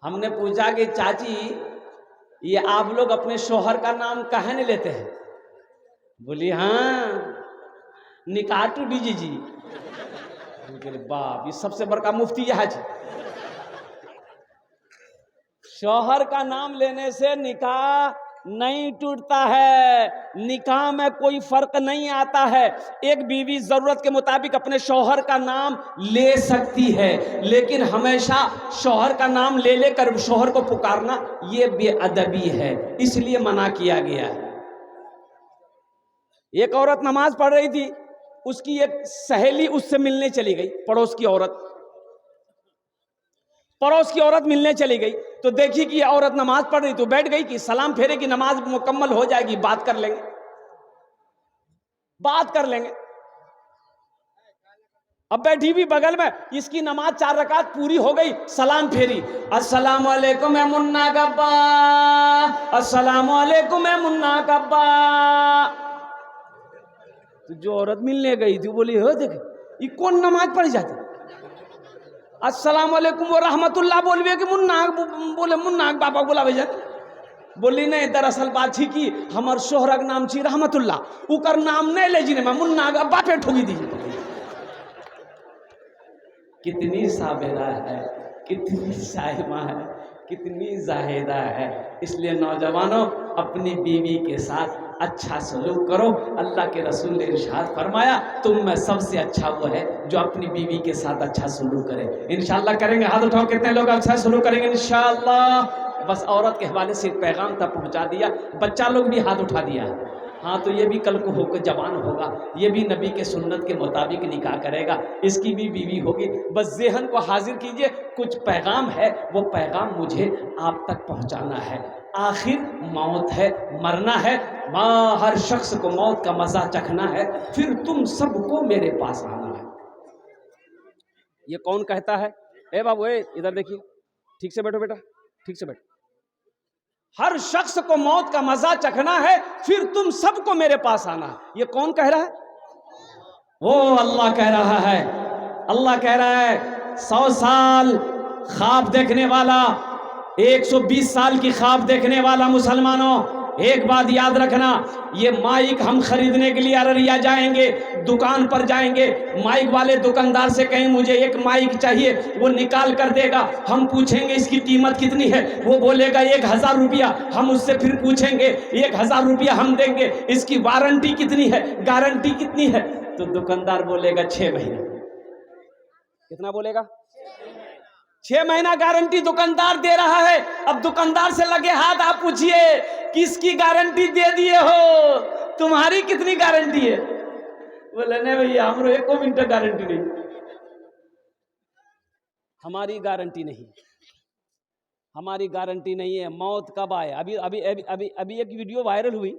हमने पूछा कि चाची ये आप लोग अपने शोहर का नाम काहे नहीं लेते हैं? बोली हाँ, निकाटू डीजी जी। बाप, ये सबसे बड़का मुफ्ती यह है। शौहर का नाम लेने से निकाह नहीं टूटता है, निकाह में कोई फर्क नहीं आता है। एक बीवी जरूरत के मुताबिक अपने शौहर का नाम ले सकती है, लेकिन हमेशा शौहर का नाम ले लेकर शौहर को पुकारना यह बेअदबी है, इसलिए मना किया गया है। एक औरत नमाज पढ़ रही थी, उसकी एक सहेली उससे मिलने चली गई, पड़ोस की औरत मिलने चली गई, तो देखी कि औरत नमाज पढ़ रही, तो बैठ गई कि सलाम फेरे की नमाज मुकम्मल हो जाएगी, बात कर लेंगे। अब बैठी भी बगल में, इसकी नमाज 4 रकात पूरी हो गई, सलाम फेरी, अस्सलाम वालेकुम ए मुन्ना गब्बा, अस्सलाम वालेकुम ए मुन्ना गब्बा। तो जो औरत मिलने गई थी बोली, हो देख ये कौन नमाज पढ़ जाती, अस्सलाम वालेकुम व रहमतुल्लाह बोलवे कि मुन्ना बोले, मुन्ना बाबा बोला भैया। बोली नहीं, दरअसल बात थी कि हमार शोहरक नाम छी रहमतुल्लाह, उकर नाम नहीं ले जी, मैं मुन्ना अब्बा पे ठोकी दी। कितनी साबिरा है, कितनी साहिमा है, कितनी जाहिदा है। इसलिए नौजवानों, अपनी बीवी के साथ अच्छा सलूक करो। अल्लाह के रसूल ने इरशाद फरमाया, तुम में सबसे अच्छा वो है जो अपनी बीवी के साथ अच्छा सलूक करे। इंशाअल्लाह करेंगे? हाथ उठाओ, कितने लोग अच्छा सलूक करेंगे इंशाअल्लाह। बस औरत के हवाले से पैगाम तक पहुंचा दिया, बच्चा लोग भी हाथ उठा दिया। हाँ, तो ये भी कल को होकर जवान होगा, ये भी नबी के सुन्नत के मुताबिक निकाह करेगा, इसकी भी बीवी होगी। बस ज़हन को हाजिर कीजिए, कुछ पैगाम है, वो पैगाम मुझे आप तक पहुंचाना है। आखिर मौत है, मरना है, हर शख्स को मौत का मजा चखना है, फिर तुम सबको मेरे पास आना है। ये कौन कहता है? ए बाबू, इधर देखिए, ठीक से बैठो बेटा, ठीक से बैठो। हर शख्स को मौत का मजा चखना है, फिर तुम सबको मेरे पास आना है। ये कौन कह रहा है? वो अल्लाह कह रहा है। अल्लाह कह रहा है, 100 साल ख्वाब देखने वाला, 120 साल की ख्वाब देखने वाला मुसलमानों, एक बात याद रखना, ये माइक हम खरीदने के लिए अररिया जाएंगे, दुकान पर जाएंगे, माइक वाले दुकानदार से कहें मुझे एक माइक चाहिए, वो निकाल कर देगा। हम पूछेंगे इसकी कीमत कितनी है, वो बोलेगा 1000 रुपया। हम उससे फिर पूछेंगे 1000 रुपया हम देंगे, इसकी वारंटी कितनी है, गारंटी कितनी है? तो दुकानदार बोलेगा 6 महीने। कितना बोलेगा? 6 महीना गारंटी दुकानदार दे रहा है। अब दुकानदार से लगे हाथ, आप पूछिए किसकी गारंटी दे दिए हो, तुम्हारी कितनी गारंटी है? बोले नहीं भैया, हमारे 1 मिनट गारंटी नहीं, हमारी गारंटी नहीं, हमारी गारंटी नहीं है। मौत कब आए? अभी अभी अभी अभी अभी एक वीडियो वायरल हुई,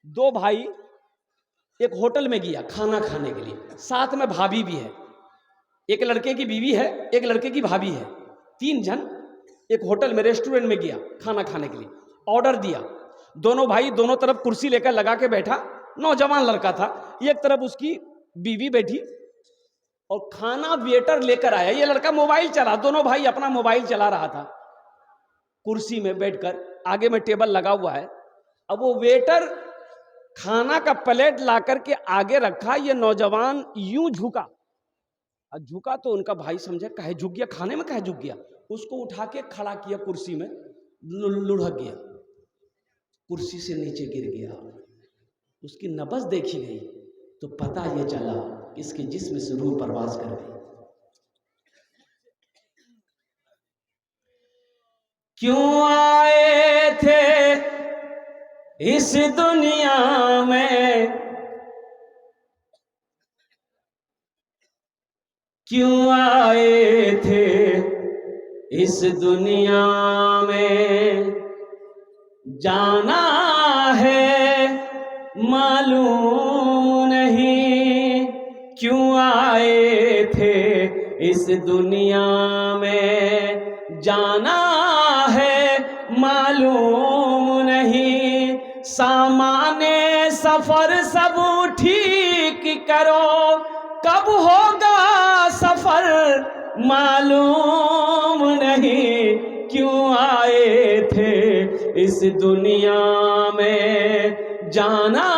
2 भाई एक होटल में गया खाना खाने के लिए, साथ में भाभी भी है, एक लड़के की बीवी है, एक लड़के की भाभी है, 3 जन एक होटल में, रेस्टोरेंट में गया खाना खाने के लिए। ऑर्डर दिया, दोनों भाई दोनों तरफ कुर्सी लेकर लगा के बैठा, नौजवान लड़का था, एक तरफ उसकी बीवी बैठी, और खाना वेटर लेकर आया। ये लड़का मोबाइल चला, दोनों भाई अपना मोबाइल चला रहा था कुर्सी में बैठकर, आगे में टेबल लगा हुआ है। अब वो वेटर खाना का प्लेट ला करके आगे रखा, ये नौजवान यूं झुका, तो उनका भाई समझे कहे झुक गया, खाने में कहे झुक गया, उसको उठा के खड़ा किया, कुर्सी में लुढ़क गया, कुर्सी से नीचे गिर गया। उसकी नब्ज देखी गई तो पता ये चला कि इसके जिस्म से रूह परवाज कर गई। क्यों आए थे इस दुनिया में, क्यों आए थे इस दुनिया में, जाना है मालूम नहीं, क्यों आए थे इस दुनिया में, जाना है मालूम नहीं, सामाने सफर सब ठीक करो, कब होगा सफर मालूम नहीं, क्यों आए थे इस दुनिया में, जाना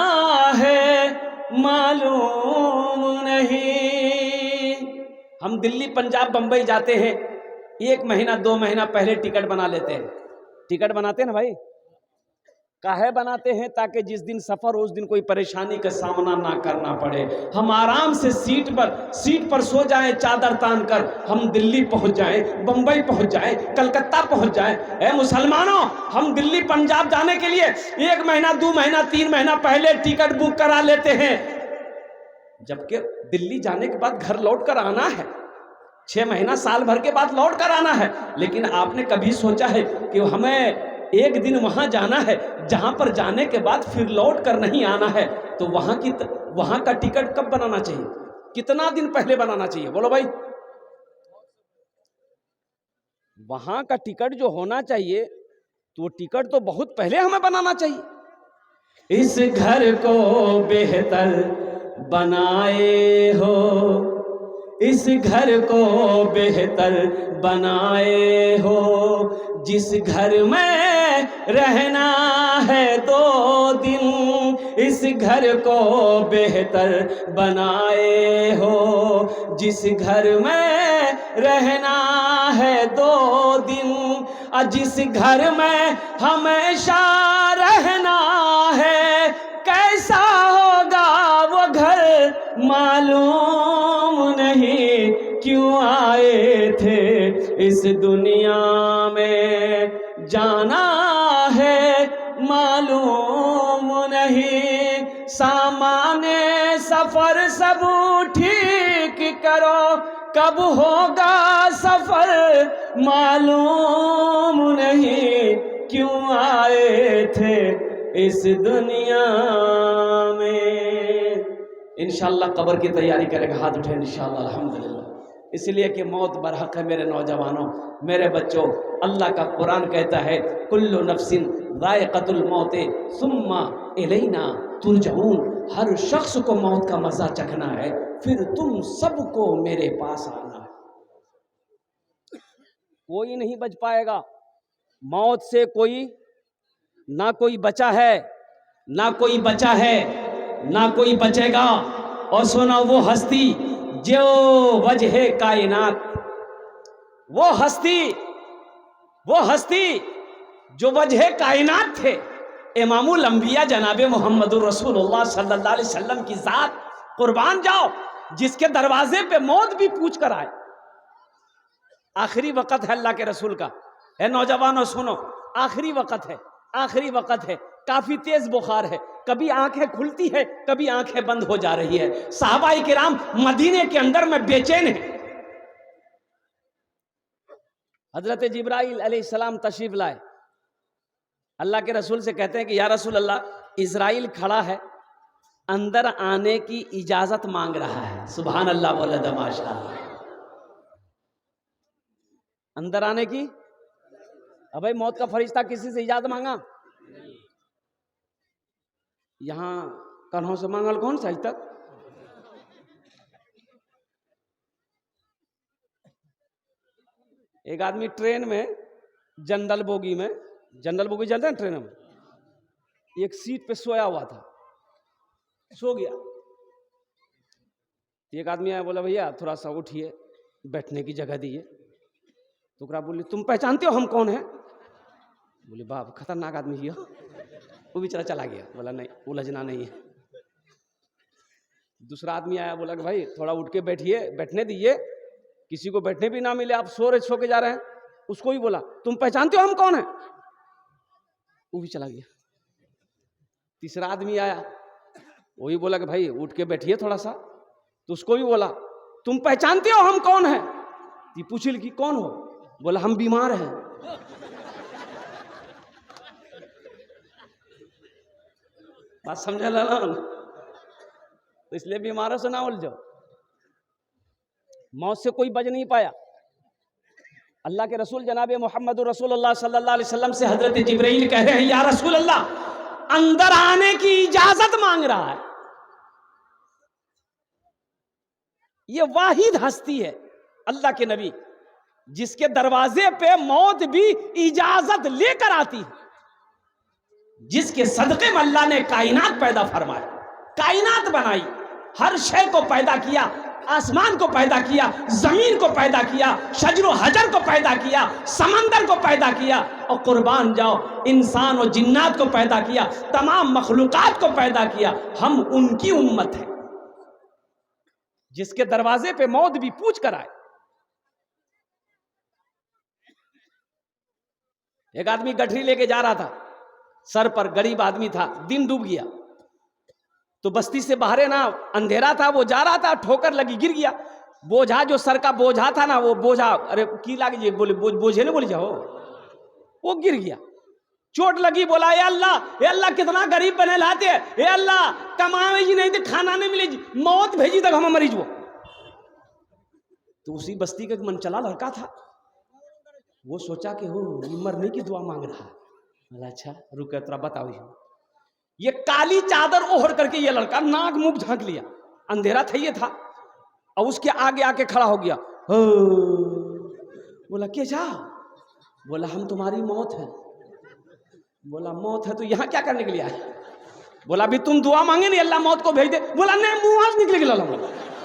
है मालूम नहीं। हम दिल्ली पंजाब बंबई जाते हैं, 1 महीना 2 महीना पहले टिकट बना लेते हैं। टिकट बनाते हैं ना भाई, काहे बनाते हैं? ताकि जिस दिन सफर हो उस दिन कोई परेशानी का सामना ना करना पड़े। हम आराम से सीट पर सो जाएं, चादर तान कर हम दिल्ली पहुंच जाएं, बंबई पहुंच जाएं, कलकत्ता पहुंच जाएं। ए मुसलमानों, हम दिल्ली पंजाब जाने के लिए 1 महीना 2 महीना 3 महीना पहले टिकट बुक करा लेते हैं, जबकि दिल्ली जाने के बाद घर लौट कर आना है, 6 महीना साल भर के बाद लौट कर आना है। लेकिन आपने कभी सोचा है कि हमें एक दिन वहां जाना है, जहां पर जाने के बाद फिर लौट कर नहीं आना है? तो वहां का टिकट कब बनाना चाहिए? कितना दिन पहले बनाना चाहिए? बोलो भाई। वहां का टिकट जो होना चाहिए, तो टिकट तो बहुत पहले हमें बनाना चाहिए। इस घर को बेहतर बनाए हो, इस घर को बेहतर बनाए हो, जिस घर में रहना है 2 दिन, इस घर को बेहतर बनाए हो, जिस घर में रहना है 2 दिन, और जिस घर में हमेशा रहना है, कैसा होगा वो घर मालूम नहीं। क्यों आए थे इस दुनिया में, जाना है मालूम नहीं। सामाने सफर सब ठीक करो, कब होगा सफर मालूम नहीं। क्यों आए थे इस दुनिया में। इंशाअल्लाह कब्र की तैयारी करेगा, हाथ उठे इंशाअल्लाह, अल्हम्दुलिल्लाह। इसलिए कि मौत बरहक है मेरे नौजवानों, मेरे बच्चों। अल्लाह का कुरान कहता है, कुल्लु नफ्सिन ज़ाइक़तुल मौत सुम्मा इलैना तुरजऊन। हर शख्स को मौत का मजा चखना है, फिर तुम सबको मेरे पास आना है। कोई नहीं बच पाएगा मौत से, ना कोई बचा है, ना कोई बचा है, ना कोई बचेगा। और सुना, वो हस्ती जो वजह कायनात, वो हस्ती जो वजह कायनात थे, इमामुल अंबिया जनाबे मोहम्मदुर रसूलुल्लाह सल्लल्लाहु अलैहि वसल्लम की जात, कुर्बान जाओ, जिसके दरवाजे पे मौत भी पूछ कर आए। आखिरी वक्त है अल्लाह के रसूल का। है नौजवानों सुनो, आखिरी वक्त है, आखिरी वक्त है। काफी तेज बुखार है, कभी आंखें खुलती है, कभी आंखें बंद हो जा रही है। सहाबाए किराम मदीने के अंदर में बेचैन है। हजरत जिब्राइल अलैहिस्सलाम तशरीफ लाए, अल्लाह के रसूल से कहते हैं कि या रसूल अल्लाह, इजराइल खड़ा है, अंदर आने की इजाजत मांग रहा है। सुभान अल्लाह, बोले तो माशाअल्लाह। अंदर आने की, अब भाई मौत का फरिश्ता किसी से इजाजत मांगा? यहां कन्हों से मांगल कौन सा आज तक? एक आदमी ट्रेन में जनरल बोगी चलते हैं ट्रेन में, एक सीट पे सोया हुआ था, सो गया। एक आदमी आया, बोला भैया थोड़ा सा उठिए, बैठने की जगह दिए। तो बोले, तुम पहचानते हो हम कौन है? बोले, बाप खतरनाक आदमी है। वो बेचारा चला गया, बोला नहीं, उलझना नहीं है। दूसरा आदमी आया, बोला कि भाई थोड़ा उठ के बैठिए, बैठने दीजिए, किसी को बैठने भी ना मिले, आप सो के जा रहे हैं। उसको भी बोला, तुम पहचानते हो हम कौन है? वो भी चला गया। तीसरा आदमी आया, वो भी बोला कि भाई उठ के बैठिए थोड़ा सा। तो उसको भी बोला, तुम पहचानते हो हम कौन है? तो पूछिल कि कौन हो? बोला, हम बीमार हैं। बात समझ ला, तो इसलिए बीमारों से ना उलझो। मौत से कोई बच नहीं पाया। अल्लाह के रसूल जनाबे मोहम्मद रसूलुल्लाह सल्लल्लाहु अलैहि वसल्लम से हजरत जिब्राइल कह रहे हैं, या रसूल अल्लाह, अंदर आने की इजाजत मांग रहा है। ये वाहिद हस्ती है अल्लाह के नबी, जिसके दरवाजे पे मौत भी इजाजत लेकर आती है, जिसके सदके में अल्लाह ने कायनात पैदा फरमाई, कायनात बनाई, हर शय को पैदा किया, आसमान को पैदा किया, जमीन को पैदा किया, शजरो हजर को पैदा किया, समंदर को पैदा किया, और कुर्बान जाओ इंसान और जिन्नात को पैदा किया, तमाम मखलूकात को पैदा किया। हम उनकी उम्मत है जिसके दरवाजे पे मौत भी पूछ कर आए। एक आदमी गठरी लेके जा रहा था, सर पर, गरीब आदमी था, दिन डूब गया, तो बस्ती से बाहर ना, अंधेरा था, वो जा रहा था, ठोकर लगी, गिर गया। बोझा जो सर का बोझा था ना, वो बोझा, अरे की लागे बोले, बोझे ने बोले जाओ, वो गिर गया, चोट लगी, बोला ए अल्लाह कितना गरीब बने लाते, ए अल्लाह कमावे जी नहीं थे, खाना नहीं मिले जी, मौत भेजी तक हम मरीज वो। तो उसी बस्ती का मन चला लड़का था, वो सोचा कि हो मरने की दुआ मांग रहा है। अच्छा रुके तेरा बताओ, ये काली चादर ओढ़ करके ये लड़का नाक मुंह झांक लिया, अंधेरा था ये था, और उसके आगे आके खड़ा हो गया। बोला क्या जा? बोला हम तुम्हारी मौत है। बोला मौत है तो यहाँ क्या करने के लिए आए? बोला अभी तुम दुआ मांगे नहीं अल्लाह मौत को भेज दे। बोला नहीं, मुंह हाथ निकले गया,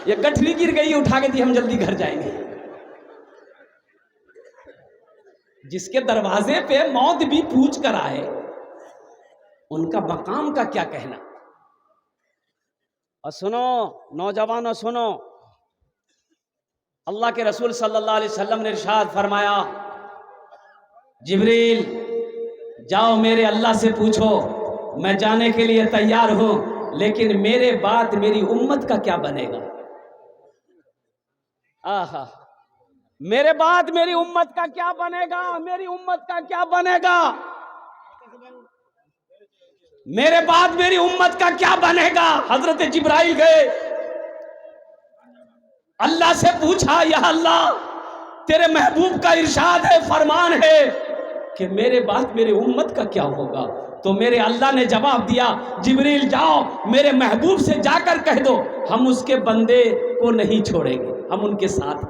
ये गठरी गिर गई, उठा के दी, हम जल्दी घर जाएंगे। जिसके दरवाजे पे मौत भी पूछ कर आए, उनका मकाम का क्या कहना। और सुनो नौजवानों, सुनो, अल्लाह के रसूल सल्लल्लाहु अलैहि वसल्लम ने इरशाद फरमाया, जिब्रील जाओ मेरे अल्लाह से पूछो, मैं जाने के लिए तैयार हूं, लेकिन मेरे बाद मेरी उम्मत का क्या बनेगा। आहा, मेरे बाद मेरी उम्मत का क्या बनेगा, मेरी उम्मत का क्या बनेगा, मेरे बाद मेरी उम्मत का क्या बनेगा। हजरत जिब्राइल गए, अल्लाह से पूछा, या अल्लाह तेरे महबूब का इरशाद है, फरमान है कि मेरे बाद मेरे उम्मत का क्या होगा। तो मेरे अल्लाह ने जवाब दिया, जिब्रील जाओ मेरे महबूब से जाकर कह दो, हम उसके बंदे को नहीं छोड़ेंगे, हम उनके साथ,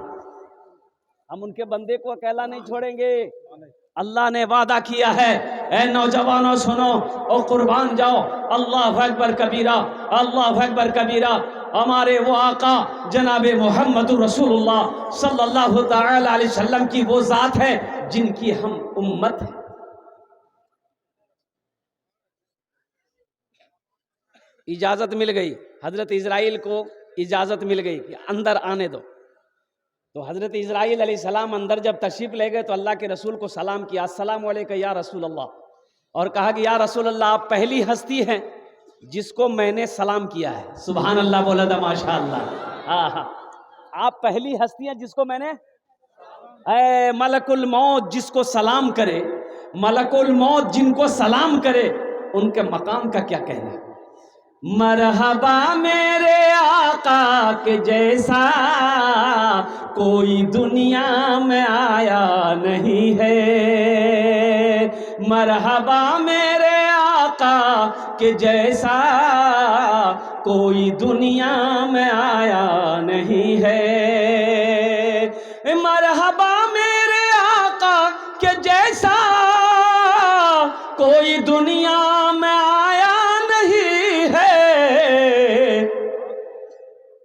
हम उनके बंदे को अकेला नहीं छोड़ेंगे। अल्लाह ने वादा किया है। ए नौजवानों सुनो और कुर्बान जाओ, अल्लाह अकबर कबीरा, अल्लाह अकबर कबीरा। हमारे वो आका जनाबे मोहम्मद रसूलुल्लाह सल्लल्लाहु तआला अलैहि वसल्लम की वो जात है जिनकी हम उम्मत है। इजाजत मिल गई, हजरत इजराइल को इजाजत मिल गई कि अंदर आने दो। तो हजरत इजराइल अलैहिस्सलाम अंदर जब तशरीफ ले गए तो अल्लाह के रसूल को सलाम किया, अस्सलाम वालेकुम या रसूल अल्लाह, और कहा कि या रसूल अल्लाह आप पहली हस्ती हैं जिसको मैंने सलाम किया है। सुभान अल्लाह बोला था, माशा अल्लाह। हाँ, आप पहली हस्ती हैं जिसको मैंने, मलकुल मौत जिसको सलाम करे, मलकुल मौत जिनको सलाम करे, उनके मकाम का क्या कहना। मरहबा मेरे आका के जैसा कोई दुनिया में आया नहीं है, मरहबा मेरे आका के जैसा कोई दुनिया में आया नहीं है, मरहबा मेरे आका के जैसा कोई दुनिया में आया नहीं है।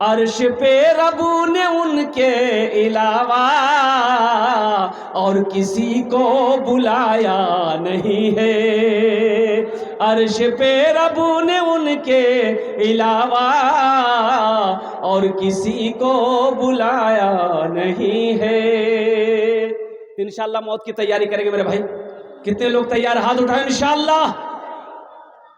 अर्श पे रबू ने उनके अलावा और किसी को बुलाया नहीं है, अर्श पे रबू ने उनके अलावा और किसी को बुलाया नहीं है। इंशाअल्लाह मौत की तैयारी करेंगे मेरे भाई। कितने लोग तैयार, हाथ उठाएं। इंशाअल्लाह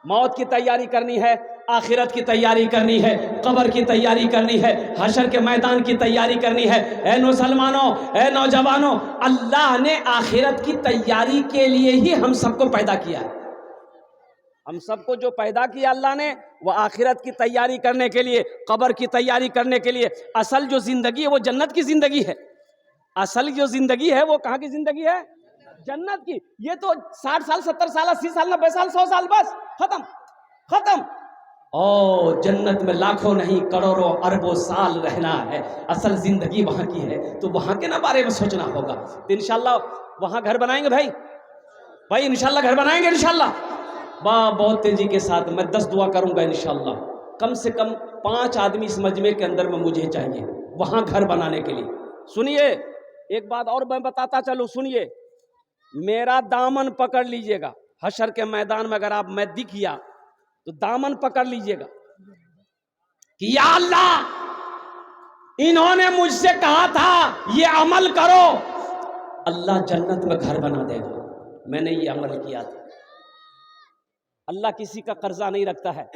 मौत की तैयारी करनी है, आखिरत की तैयारी करनी है, कब्र की तैयारी करनी है, हशर के मैदान की तैयारी करनी है। ए मुसलमानों, ए नौजवानों, अल्लाह ने आखिरत की तैयारी के लिए ही हम सबको पैदा किया है। हम सबको जो पैदा किया अल्लाह ने, वो आखिरत की तैयारी करने के लिए, कब्र की तैयारी करने के लिए। असल जो जिंदगी है वो जन्नत की जिंदगी है। असल जो जिंदगी है वो कहाँ की जिंदगी है? जन्नत की। ये तो 60 साल, 70 साल, 80 साल, 90 साल, 100 साल, बस खत्म खत्म। और जन्नत में लाखों नहीं करोड़ों अरबों साल रहना है, असल ज़िंदगी वहाँ की है, तो वहाँ के ना बारे में सोचना होगा। तो इंशाल्लाह वहाँ घर बनाएंगे भाई इंशाल्लाह घर बनाएंगे इंशाल्लाह। बहुत तेज़ी के साथ मैं 10 दुआ करूँगा इंशाल्लाह। कम से कम 5 आदमी इस मजमे के अंदर में मुझे चाहिए वहाँ घर बनाने के लिए। सुनिए एक बात और मैं बताता चलूँ, सुनिए, मेरा दामन पकड़ लीजिएगा। हशर के मैदान में अगर आप मैं दिख गया तो दामन पकड़ लीजिएगा कि या अल्लाह इन्होंने मुझसे कहा था ये अमल करो, अल्लाह जन्नत में घर बना देगा। मैंने ये अमल किया था। अल्लाह किसी का कर्जा नहीं रखता है।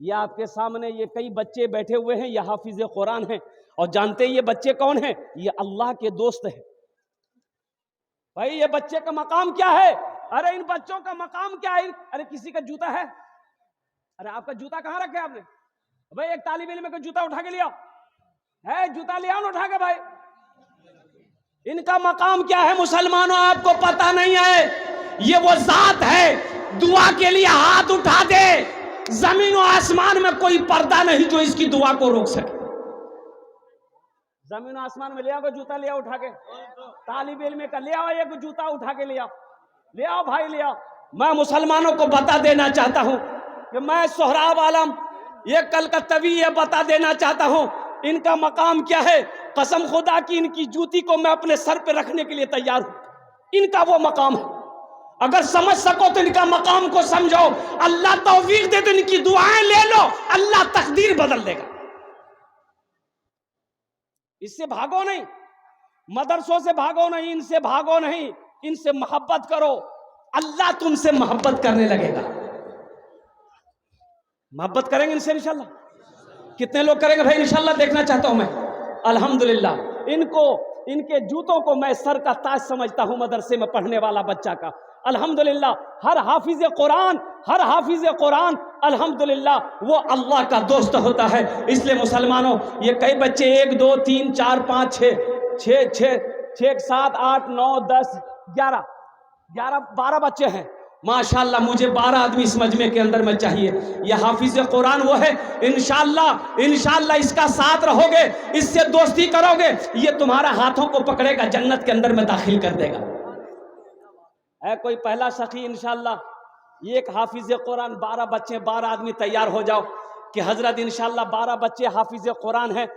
ये आपके सामने ये कई बच्चे बैठे हुए हैं, ये हाफिज कुरान हैं, और जानते हैं ये बच्चे कौन हैं? ये अल्लाह के दोस्त हैं। भाई ये बच्चे का मकाम क्या है? अरे इन बच्चों का मकाम क्या है? अरे किसी का जूता है? अरे आपका जूता कहाँ रखे आपने? भाई एक तालिब इल्म का जूता उठा के लिया है, जूता ले आओ ना उठा के। भाई इनका मकाम क्या है मुसलमानों? आपको पता नहीं है। ये वो जात है दुआ के लिए हाथ उठा दे, जमीन और आसमान में कोई पर्दा नहीं जो इसकी दुआ को रोक सके। जमीन और आसमान में ले आओ जूता, ले आओ उठा के। तालिब इल्म का ले आओ एक जूता उठा के ले आओ, ले आओ भाई ले आओ। मैं मुसलमानों को बता देना चाहता हूं कि मैं सोहराब आलम ये कलकत्तवी ये बता देना चाहता हूं इनका मकाम क्या है। कसम खुदा की इनकी जूती को मैं अपने सर पे रखने के लिए तैयार हूं। इनका वो मकाम है। अगर समझ सको तो इनका मकाम को समझो। अल्लाह तौफीक दे तो इनकी दुआएं ले लो, अल्लाह तकदीर बदल देगा। इससे भागो नहीं, मदरसों से भागो नहीं, इनसे भागो नहीं, इनसे मोहब्बत करो, अल्लाह तुमसे मोहब्बत करने लगेगा। मोहब्बत करेंगे इनसे इंशाल्लाह। कितने लोग करेंगे भाई इंशाल्लाह? देखना चाहता हूं मैं। अल्हम्दुलिल्लाह इनको इनके जूतों को मैं सर का ताज समझता हूं मदरसे में पढ़ने वाला बच्चा का। अल्हम्दुलिल्लाह हर हाफिज कुरान अल्हम्दुलिल्लाह वो अल्लाह का दोस्त होता है। इसलिए मुसलमानों ये कई बच्चे 1 2 3 4 5 6 7 8 9 10 11 12 बच्चे हैं माशाअल्लाह। मुझे 12 आदमी इस मजमे के अंदर में चाहिए। यह हाफिज कुरान वो है, इंशाअल्लाह इसका साथ रहोगे, इससे दोस्ती करोगे, ये तुम्हारा हाथों को पकड़ेगा, जन्नत के अंदर में दाखिल कर देगा। है कोई पहला सखी इंशाअल्लाह एक हाफिज कुरान 12 बच्चे 12 आदमी तैयार हो जाओ कि हजरत इंशाअल्लाह 12 बच्चे हाफिज कुरान हैं।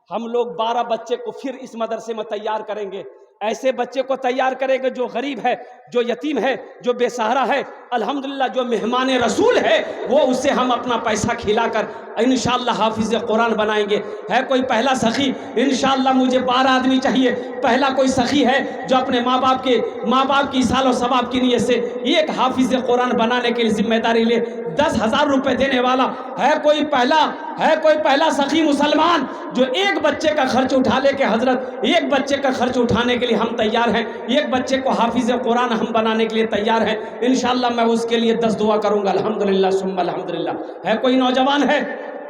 हम लोग 12 बच्चे को फिर इस मदरसे में तैयार करेंगे। ऐसे बच्चे को तैयार करेंगे जो गरीब है, जो यतीम है, जो बेसहारा है, अल्हम्दुलिल्लाह जो मेहमान रसूल है, वो उसे हम अपना पैसा खिलाकर इंशाअल्लाह हाफिज कुरान बनाएंगे। है कोई पहला सखी? इंशाअल्लाह मुझे 12 आदमी चाहिए। पहला कोई सखी है जो अपने माँ बाप की सालो सवाब की नीयत से एक हाफिज कुरान बनाने की जिम्मेदारी ले 10,000 रुपये देने वाला है? कोई पहला सखी मुसलमान जो एक बच्चे का खर्च उठा ले के हजरत एक बच्चे का खर्च उठाने के लिए हम तैयार हैं, एक बच्चे को हाफिज कुरान हम बनाने के लिए तैयार हैं। इंशाअल्लाह मैं उसके लिए 10 दुआ करूंगा। अल्हम्दुलिल्लाह सुम्मा अल्हम्दुलिल्लाह। है कोई नौजवान है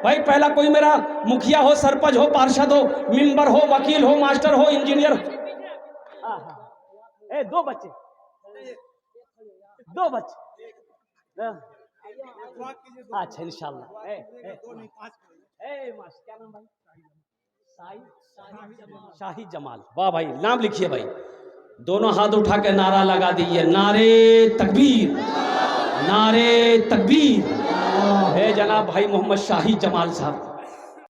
भाई? पहला कोई मेरा मुखिया हो, सरपंच हो, पार्षद हो, मेंबर हो, वकील हो, मास्टर हो, इंजीनियर हो। 2 बच्चे अच्छा इंशाअल्लाह। क्या नाम भाई? शाही जमाल। वाह भाई, नाम लिखिए भाई। दोनों हाथ उठा के नारा लगा दीजिए, नारे तकबीर, नारे तकबीर। है जनाब भाई मोहम्मद शाही जमाल साहब।